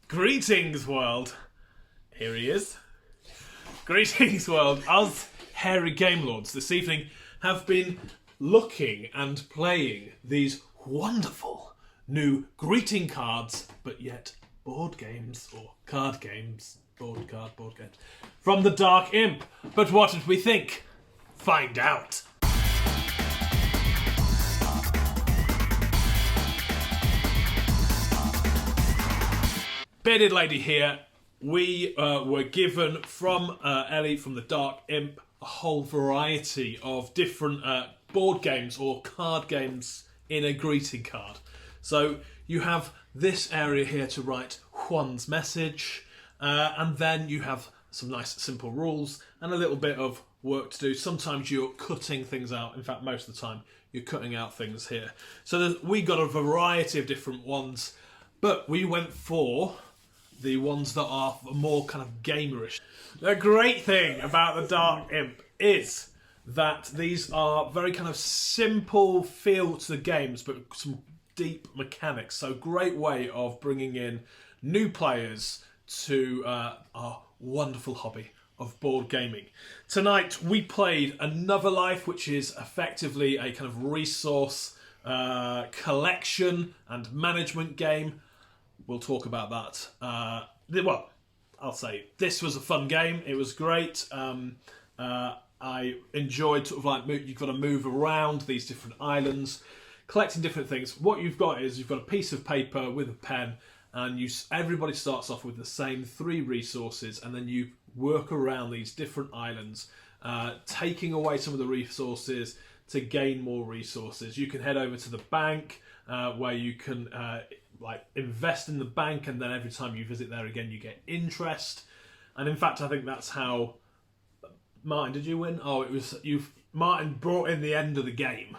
Greetings, world. Here he is. Greetings, world. Us hairy game lords this evening have been looking and playing these wonderful new greeting cards, but yet board games or card games, board games, from the Dark Imp. But what did we think? Find out. Bearded lady here. We were given from Ellie from the Dark Imp a whole variety of different board games or card games in a greeting card. So you have this area here to write Juan's message, and then you have some nice simple rules and a little bit of work to do. Sometimes you're cutting things out. In fact, most of the time you're cutting out things here. So we got a variety of different ones, but we went for the ones that are more kind of gamerish. The great thing about the Dark Imp is that these are very kind of simple feel to the games, but some deep mechanics. So great way of bringing in new players to our wonderful hobby of board gaming. Tonight we played Another Life, which is effectively a kind of resource collection and management game. We'll talk about that. Well, I'll say this was a fun game. It was great. I enjoyed sort of like you've got to move around these different islands, collecting different things. What you've got is you've got a piece of paper with a pen, and everybody starts off with the same 3 resources, and then you work around these different islands, taking away some of the resources to gain more resources. You can head over to the bank where you can like invest in the bank, and then every time you visit there again you get interest. And in fact, I think that's how Martin, did you win? Oh, it was Martin brought in the end of the game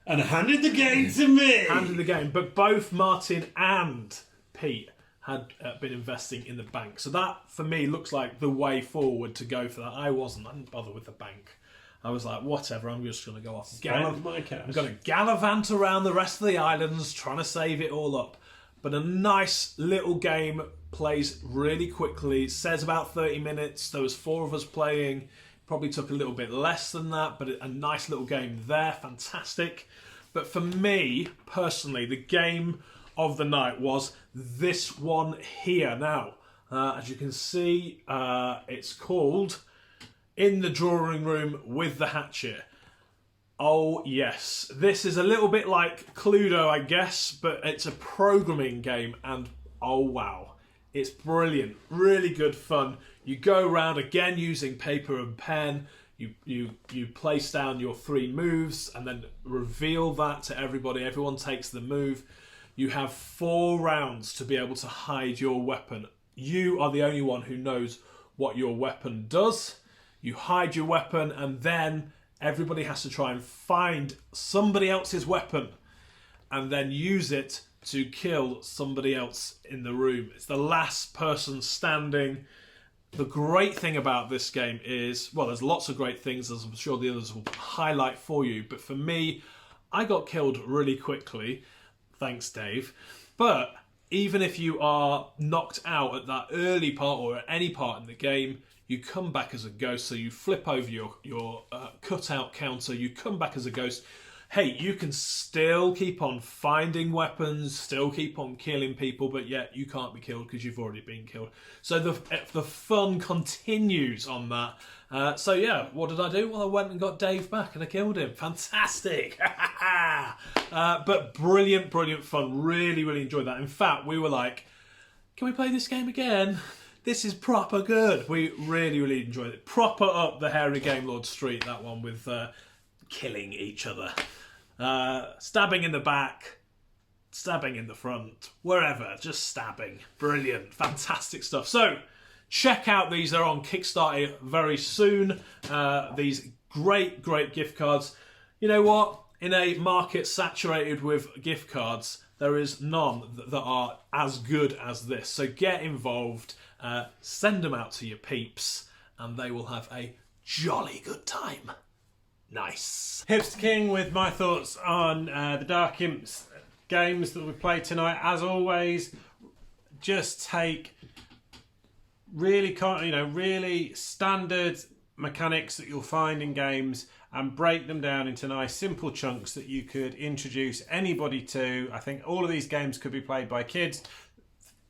and handed the game to me. Handed the game, but both Martin and Pete had been investing in the bank. So that for me looks like the way forward to go for that. I didn't bother with the bank. I was like, whatever, I'm just going to go off. I'm going to gallivant around the rest of the islands, trying to save it all up. But a nice little game, plays really quickly, says about 30 minutes. There was 4 of us playing. Probably took a little bit less than that, but a nice little game there, fantastic. But for me, personally, the game of the night was this one here. Now, as you can see, it's called In the Drawing Room with the Hatchet. Oh yes, this is a little bit like Cluedo, I guess, but it's a programming game, and oh wow, it's brilliant, really good fun. You go around again using paper and pen. You place down your 3 moves and then reveal that to everybody. Everyone takes the move. You have 4 rounds to be able to hide your weapon. You are the only one who knows what your weapon does. You hide your weapon, and then everybody has to try and find somebody else's weapon and then use it to kill somebody else in the room. It's the last person standing. The great thing about this game is, well, there's lots of great things, as I'm sure the others will highlight for you, but for me, I got killed really quickly. Thanks, Dave. But even if you are knocked out at that early part or at any part in the game, you come back as a ghost. So you flip over your cutout counter, you come back as a ghost. Hey, you can still keep on finding weapons, still keep on killing people, but yet you can't be killed because you've already been killed. So the fun continues on that. So yeah, what did I do? Well, I went and got Dave back and I killed him. Fantastic. But brilliant fun. Really, really enjoyed that. In fact, we were like, can we play this game again? This is proper good. We really, really enjoyed it. Proper up the hairy Game Lord street, that one, with killing each other. Stabbing in the back, stabbing in the front, wherever, just stabbing. Brilliant, fantastic stuff. So, check out these. They're on Kickstarter very soon. These great gift cards. You know what? In a market saturated with gift cards, there is none that are as good as this. So get involved. Send them out to your peeps, and they will have a jolly good time. Nice. Hipster King with my thoughts on the Dark Imp's games that we played tonight. As always, just take really standard mechanics that you'll find in games and break them down into nice simple chunks that you could introduce anybody to. I think all of these games could be played by kids,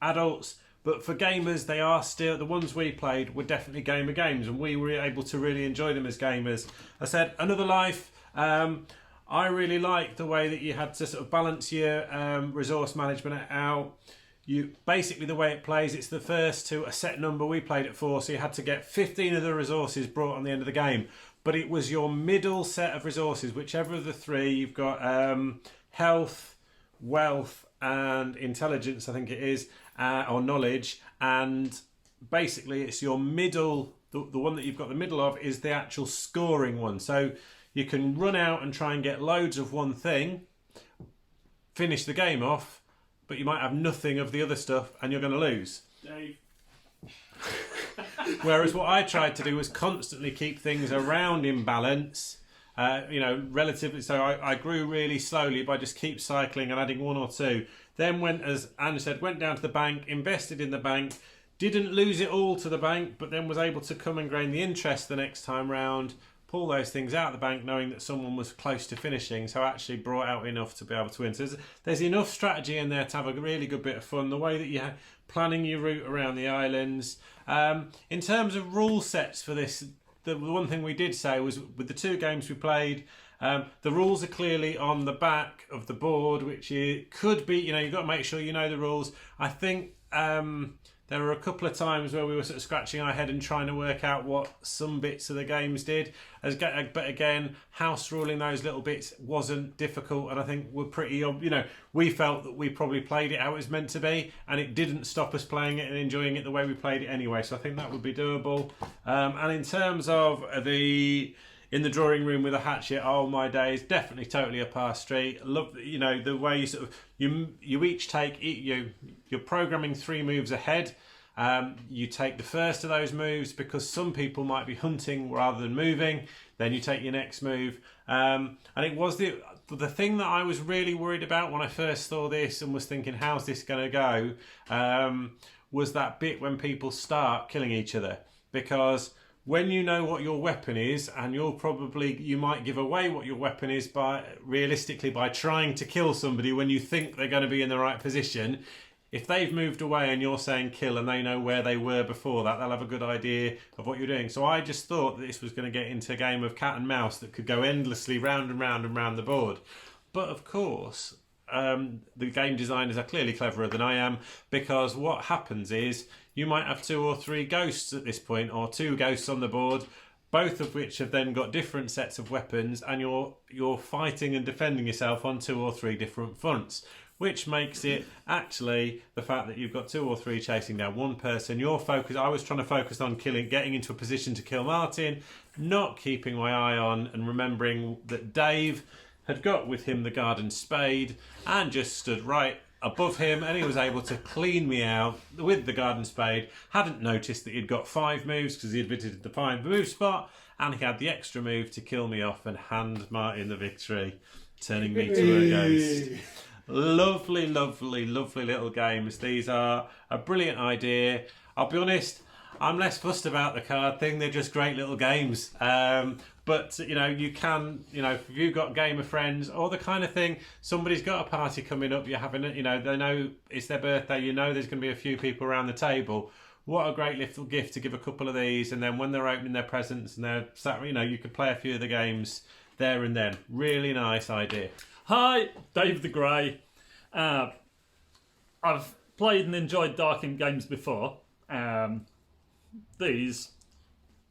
adults, but for gamers, they are still, the ones we played were definitely gamer games, and we were able to really enjoy them as gamers. I said, Another Life, I really liked the way that you had to sort of balance your resource management out. Basically, the way it plays, it's the first to a set number. We played at 4, so you had to get 15 of the resources brought on the end of the game. But it was your middle set of resources, whichever of the 3. You've got health, wealth, and intelligence, I think it is, or knowledge. And basically, it's your middle, the one that you've got the middle of is the actual scoring one. So you can run out and try and get loads of one thing, finish the game off, but you might have nothing of the other stuff and you're going to lose. Dave. Whereas what I tried to do was constantly keep things around in balance, relatively. So I grew really slowly by just keep cycling and adding 1 or 2. Then went, as Anne said, went down to the bank, invested in the bank, didn't lose it all to the bank, but then was able to come and gain the interest the next time round, pull those things out of the bank knowing that someone was close to finishing, so actually brought out enough to be able to win. So there's enough strategy in there to have a really good bit of fun. The way that you're planning your route around the islands. In terms of rule sets for this, the one thing we did say was with the 2 games we played, the rules are clearly on the back of the board, which could be, you've got to make sure you know the rules. I think there were a couple of times where we were sort of scratching our head and trying to work out what some bits of the games did. But again, house ruling those little bits wasn't difficult, and I think we're pretty, we felt that we probably played it how it was meant to be, and it didn't stop us playing it and enjoying it the way we played it anyway. So I think that would be doable. And in terms of in the drawing room with a hatchet, oh my days, definitely totally a pass street. Love, the way you sort of you each take you're programming 3 moves ahead. You take the first of those moves because some people might be hunting rather than moving. Then you take your next move, and it was the thing that I was really worried about when I first saw this and was thinking, how's this going to go? Was that bit when people start killing each other, because when you know what your weapon is, and you might give away what your weapon is by trying to kill somebody when you think they're going to be in the right position. If they've moved away and you're saying kill and they know where they were before that, they'll have a good idea of what you're doing. So I just thought that this was going to get into a game of cat and mouse that could go endlessly round and round and round the board. But of course, the game designers are clearly cleverer than I am, because what happens is you might have 2 or 3 ghosts at this point, or 2 ghosts on the board, both of which have then got different sets of weapons, and you're fighting and defending yourself on 2 or 3 different fronts, which makes it actually the fact that you've got 2 or 3 chasing down one person. I was trying to focus on getting into a position to kill Martin, not keeping my eye on and remembering that Dave had got with him the garden spade and just stood right above him, and he was able to clean me out with the garden spade. Hadn't noticed that he'd got 5 moves because he had visited the 5 move spot, and he had the extra move to kill me off and hand Martin the victory, turning me to a ghost. Lovely, lovely, lovely little games. These are a brilliant idea. I'll be honest, I'm less fussed about the card thing. They're just great little games. But you can, if you've got gamer friends or the kind of thing, somebody's got a party coming up, you're having it, they know it's their birthday, there's going to be a few people around the table. What a great little gift to give a couple of these, and then when they're opening their presents and they're sat, you could play a few of the games there and then. Really nice idea. Hi, Dave the Grey. I've played and enjoyed Dark Imp games before. These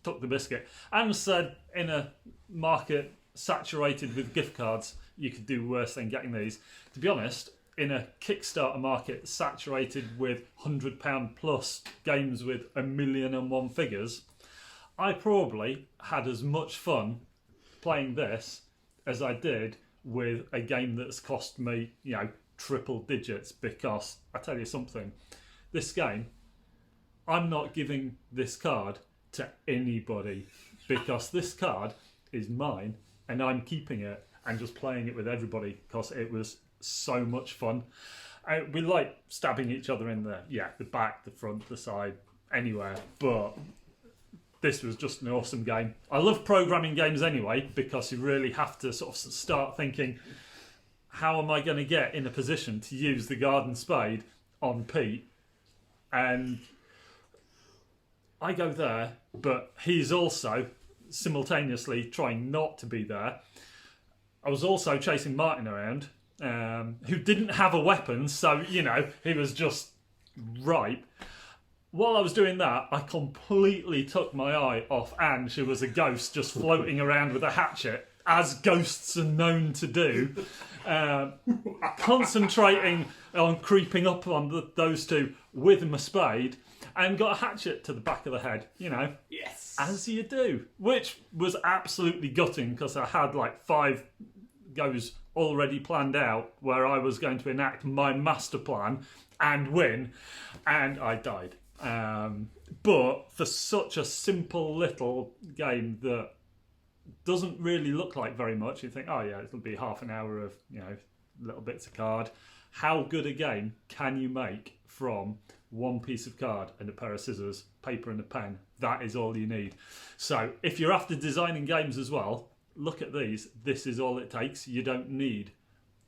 took the biscuit. And said in a market saturated with gift cards, you could do worse than getting these. To be honest, in a Kickstarter market saturated with £100 plus games with 1,000,001 figures, I probably had as much fun playing this as I did with a game that's cost me, triple digits, because I tell you something, this game, I'm not giving this card to anybody, because this card is mine and I'm keeping it and just playing it with everybody because it was so much fun. We like stabbing each other in the back, the front, the side, anywhere. But this was just an awesome game. I love programming games anyway, because you really have to sort of start thinking, how am I going to get in a position to use the garden spade on Pete? And I go there, but he's also simultaneously trying not to be there. I was also chasing Martin around, who didn't have a weapon, so, you know, he was just ripe. While I was doing that, I completely took my eye off Ange, who was a ghost just floating around with a hatchet, as ghosts are known to do, concentrating on creeping up on those two with my spade, and got a hatchet to the back of the head, you know. Yes. As you do. Which was absolutely gutting, because I had like 5 goes already planned out where I was going to enact my master plan and win, and I died. But for such a simple little game that doesn't really look like very much, you think, oh yeah, it'll be half an hour of, you know, little bits of card. How good a game can you make from one piece of card and a pair of scissors, paper and a pen? That is all you need. So if you're after designing games as well, look at these. This is all it takes. You don't need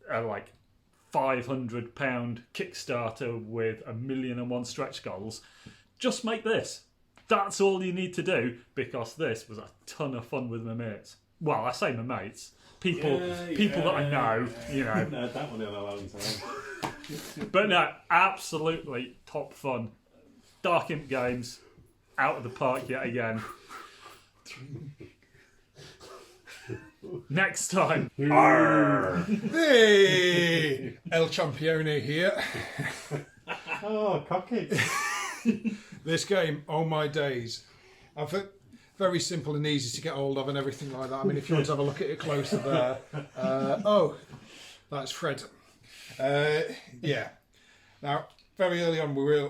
a like £500 Kickstarter with 1,000,001 stretch goals. Just make this. That's all you need to do, because this was a ton of fun with my mates. Well, I say my mates. People that I know, you know. No, that one in a long time. But no, absolutely top fun. Dark Imp games, out of the park yet again. Next time. Hey! El Champione here. Oh, cocky. This game, oh my days. I've very simple and easy to get hold of and everything like that. I mean, if you want to have a look at it closer there. Oh, that's Fred. Yeah. Now, very early on, we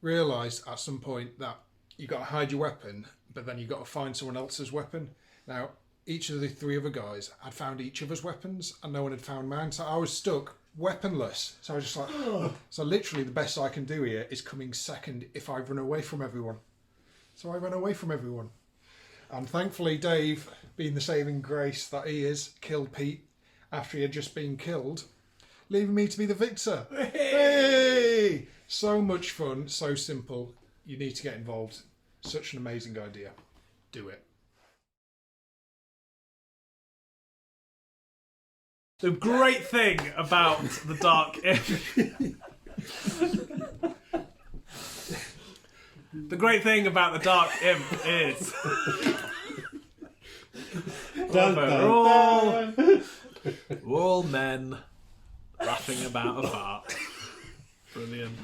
realised at some point that you got to hide your weapon, but then you got to find someone else's weapon. Now, each of the 3 other guys had found each other's weapons, and no one had found mine. So I was stuck weaponless. So I was just like, oh. So literally the best I can do here is coming second if I run away from everyone. So I ran away from everyone. And thankfully Dave, being the saving grace that he is, killed Pete after he had just been killed, leaving me to be the victor. Hey! So much fun, so simple. You need to get involved. Such an amazing idea. Do it. The great thing about the Dark Imp... The great thing about the Dark Imp is... We're all men laughing about a fart. Brilliant.